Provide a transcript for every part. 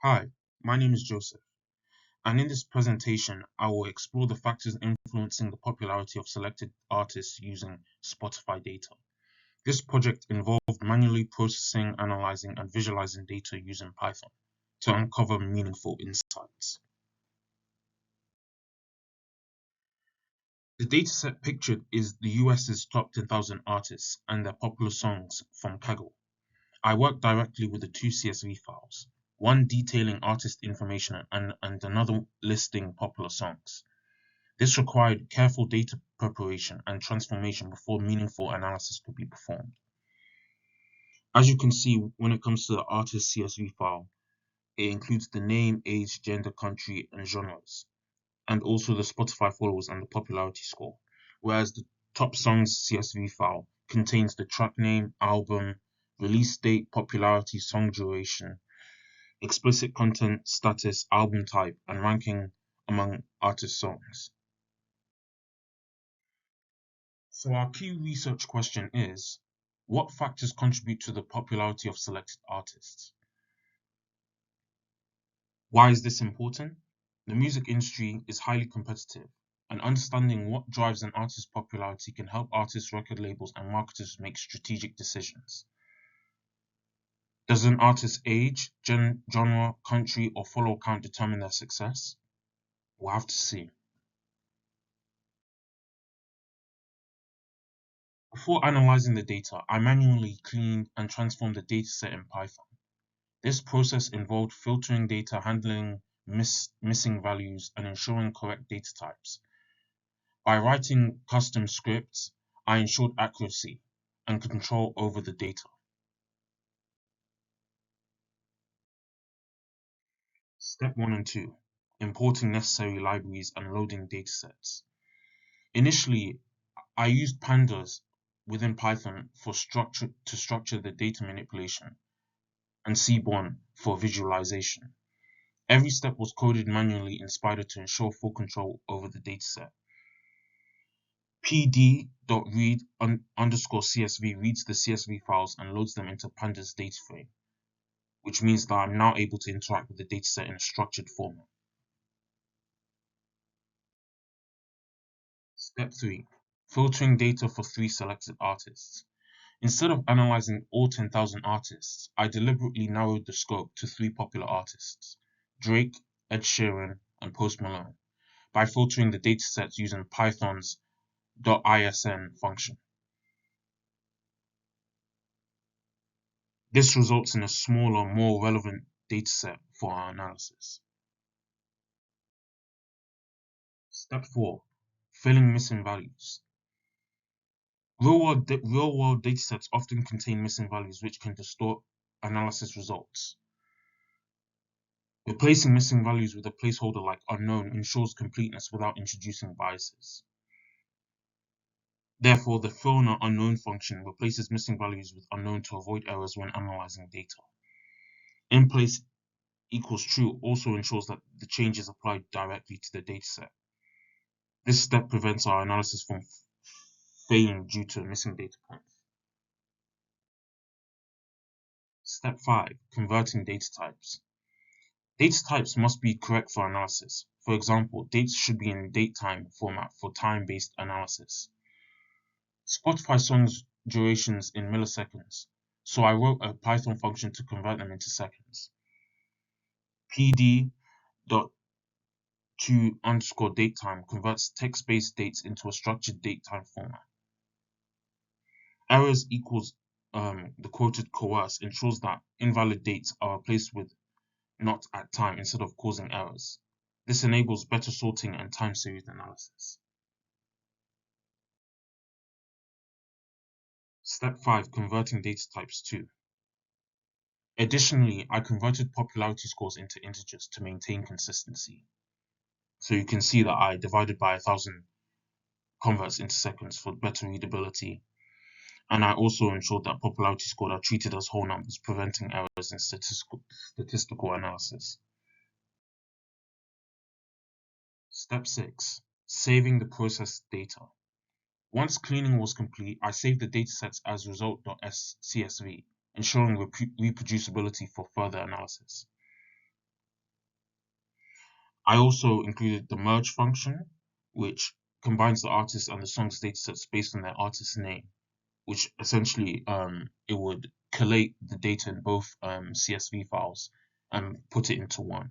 Hi, my name is Joseph, and in this presentation, I will explore the factors influencing the popularity of selected artists using Spotify data. This project involved manually processing, analyzing, and visualizing data using Python to uncover meaningful insights. The dataset pictured is the US's top 10,000 artists and their popular songs from Kaggle. I worked directly with the two CSV files, one detailing artist information and another listing popular songs. This required careful data preparation and transformation before meaningful analysis could be performed. As you can see, when it comes to the artist CSV file, it includes the name, age, gender, country, and genres, and also the Spotify followers and the popularity score, whereas the top songs CSV file contains the track name, album, release date, popularity, song duration, explicit content, status, album type, and ranking among artist songs. So our key research question is, what factors contribute to the popularity of selected artists? Why is this important? The music industry is highly competitive, and understanding what drives an artist's popularity can help artists, record labels, and marketers make strategic decisions. Does an artist's age, genre, country, or follower count determine their success? We'll have to see. Before analyzing the data, I manually cleaned and transformed the dataset in Python. This process involved filtering data, handling missing values, and ensuring correct data types. By writing custom scripts, I ensured accuracy and control over the data. Step 1 and 2. Importing necessary libraries and loading datasets. Initially, I used pandas within Python to structure the data manipulation and Seaborn for visualization. Every step was coded manually in Spider to ensure full control over the dataset. pd.read_CSV reads the CSV files and loads them into Pandas data frame, which means that I'm now able to interact with the dataset in a structured format. Step 3. Filtering data for 3 selected artists. Instead of analyzing all 10,000 artists, I deliberately narrowed the scope to 3 popular artists, Drake, Ed Sheeran, and Post Malone, by filtering the datasets using Python's .isn function. This results in a smaller, more relevant dataset for our analysis. Step 4. Filling missing values. Real-world datasets often contain missing values which can distort analysis results. Replacing missing values with a placeholder like unknown ensures completeness without introducing biases. Therefore, the fill in unknown function replaces missing values with unknown to avoid errors when analyzing data. In place equals true also ensures that the change is applied directly to the dataset. This step prevents our analysis from failing due to missing data points. Step 5. Converting data types. Data types must be correct for analysis. For example, dates should be in datetime format for time-based analysis. Spotify songs durations in milliseconds, so I wrote a Python function to convert them into seconds. pd.to_datetime converts text-based dates into a structured datetime format. Errors equals the quoted coerce ensures that invalid dates are replaced with not at time instead of causing errors. This enables better sorting and time series analysis. Step 5. Converting data types too. Additionally, I converted popularity scores into integers to maintain consistency. So you can see that I divided by 1,000 converts into seconds for better readability. And I also ensured that popularity scores are treated as whole numbers, preventing errors in statistical analysis. Step 6. Saving the processed data. Once cleaning was complete, I saved the datasets as result.csv, ensuring reproducibility for further analysis. I also included the merge function, which combines the artist and the song's datasets based on their artist name, which essentially it would collate the data in both CSV files and put it into one.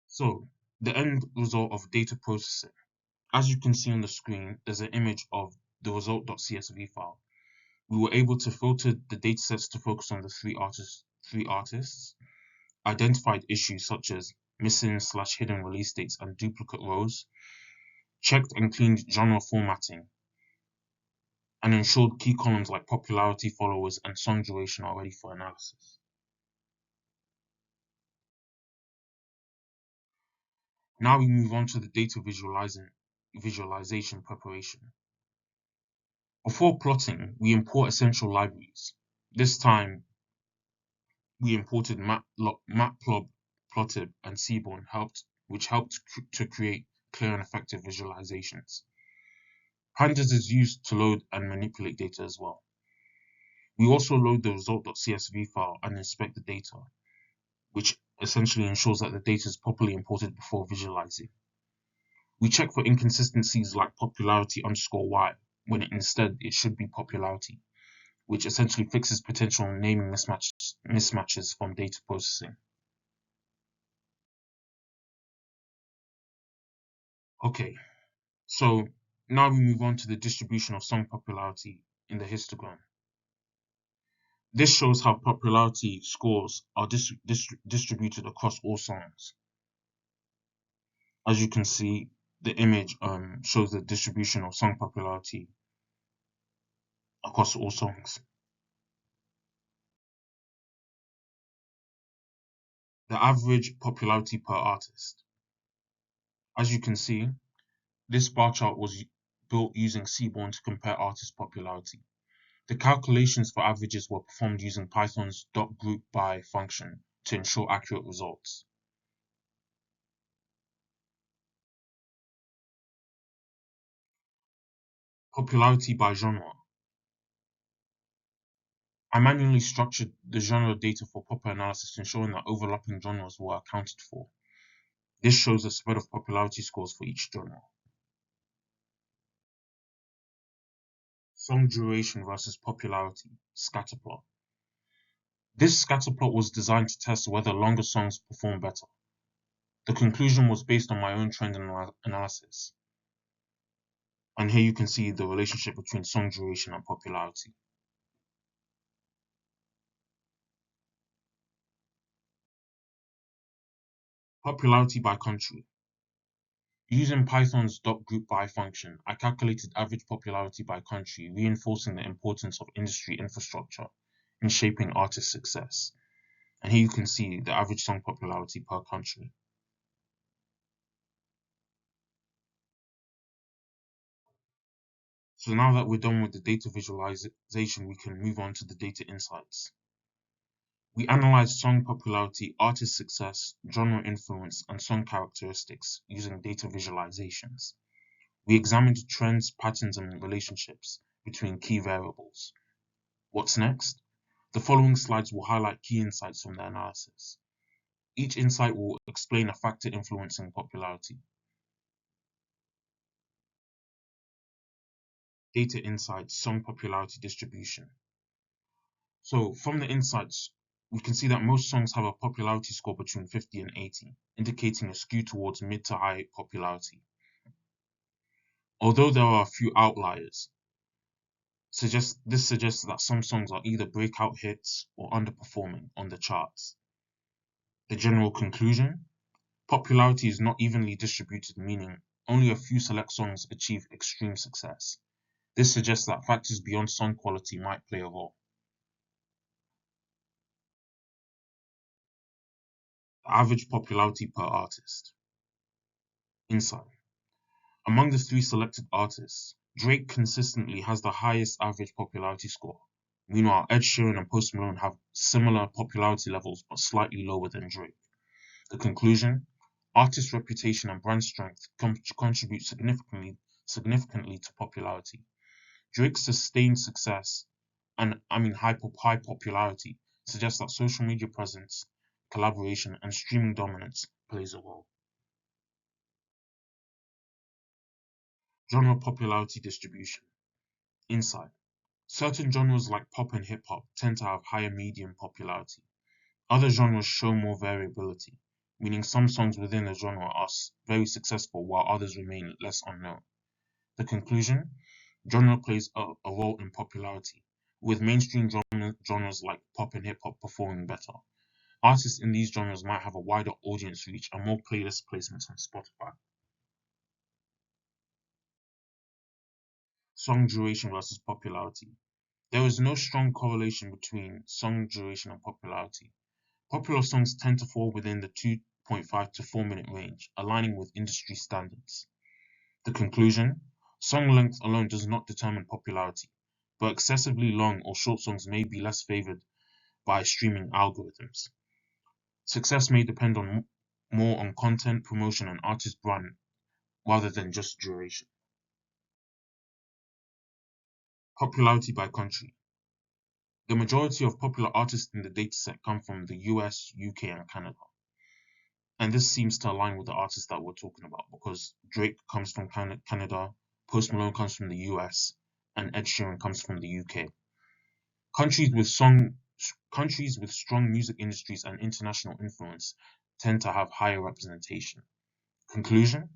So the end result of data processing. As you can see on the screen, there's an image of the result.csv file. We were able to filter the datasets to focus on the three artists, identified issues such as missing/hidden release dates and duplicate rows, checked and cleaned genre formatting, and ensured key columns like popularity, followers, and song duration are ready for analysis. Now we move on to the data visualization preparation. Before plotting, we import essential libraries. This time, we imported Matplotlib, and Seaborn, which helped to create clear and effective visualizations. Pandas is used to load and manipulate data as well. We also load the result.csv file and inspect the data, which essentially ensures that the data is properly imported before visualizing. We check for inconsistencies like popularity_y, when instead it should be popularity, which essentially fixes potential naming mismatches from data processing. Okay, so now we move on to the distribution of song popularity in the histogram. This shows how popularity scores are distributed across all songs. As you can see, the image shows the distribution of song popularity across all songs. The average popularity per artist. As you can see, this bar chart was built using Seaborn to compare artist popularity. The calculations for averages were performed using Python's .groupBy function to ensure accurate results. Popularity by genre. I manually structured the genre data for proper analysis, ensuring that overlapping genres were accounted for. This shows the spread of popularity scores for each genre. Song duration versus popularity, scatterplot. This scatterplot was designed to test whether longer songs perform better. The conclusion was based on my own trend analysis. And here you can see the relationship between song duration and popularity. Popularity by country. Using Python's .groupBy function, I calculated average popularity by country, reinforcing the importance of industry infrastructure in shaping artist success. And here you can see the average song popularity per country. So now that we're done with the data visualization, we can move on to the data insights. We analyzed song popularity, artist success, genre influence, and song characteristics using data visualizations. We examined trends, patterns, and relationships between key variables. What's next? The following slides will highlight key insights from the analysis. Each insight will explain a factor influencing popularity. Data insights, song popularity distribution. So from the insights, we can see that most songs have a popularity score between 50 and 80, indicating a skew towards mid to high popularity. Although there are a few outliers, this suggests that some songs are either breakout hits or underperforming on the charts. The general conclusion? Popularity is not evenly distributed, meaning only a few select songs achieve extreme success. This suggests that factors beyond song quality might play a role. The average popularity per artist. Insight. Among the three selected artists, Drake consistently has the highest average popularity score. Meanwhile, Ed Sheeran and Post Malone have similar popularity levels but slightly lower than Drake. The conclusion? Artist reputation and brand strength contribute significantly to popularity. Drake's sustained success and high popularity suggests that social media presence, collaboration, and streaming dominance plays a role. Genre popularity distribution. Insight. Certain genres like pop and hip hop tend to have higher median popularity. Other genres show more variability, meaning some songs within a genre are very successful while others remain less unknown. The conclusion: genre plays a role in popularity, with mainstream genres like pop and hip hop performing better. Artists in these genres might have a wider audience reach and more playlist placements on Spotify. Song duration versus popularity. There is no strong correlation between song duration and popularity. Popular songs tend to fall within the 2.5 to 4 minute range, aligning with industry standards. The conclusion: song length alone does not determine popularity, but excessively long or short songs may be less favored by streaming algorithms. Success may depend more on content, promotion, and artist brand rather than just duration. Popularity by country. The majority of popular artists in the dataset come from the US, UK, and Canada. And this seems to align with the artists that we're talking about because Drake comes from Canada, Post Malone comes from the US, and Ed Sheeran comes from the UK. Countries with strong music industries and international influence tend to have higher representation. Conclusion: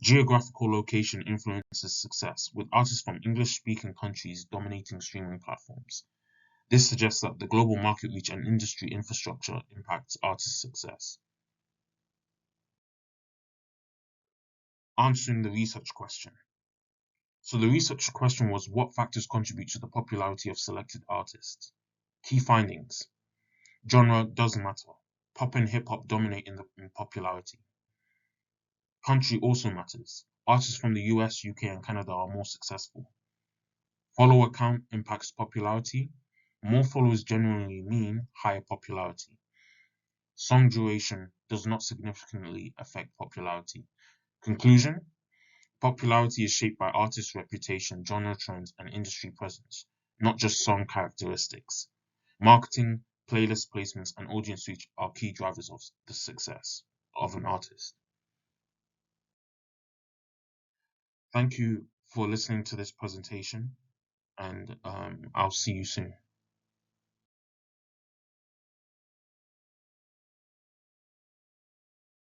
geographical location influences success, with artists from English-speaking countries dominating streaming platforms. This suggests that the global market reach and industry infrastructure impacts artist success. Answering the research question. So the research question was, what factors contribute to the popularity of selected artists? Key findings. Genre does matter. Pop and hip hop dominate in popularity. Country also matters. Artists from the US, UK, and Canada are more successful. Follower count impacts popularity. More followers generally mean higher popularity. Song duration does not significantly affect popularity. Conclusion: popularity is shaped by artist reputation, genre trends, and industry presence, not just song characteristics. Marketing, playlist placements, and audience reach are key drivers of the success of an artist. Thank you for listening to this presentation, and I'll see you soon.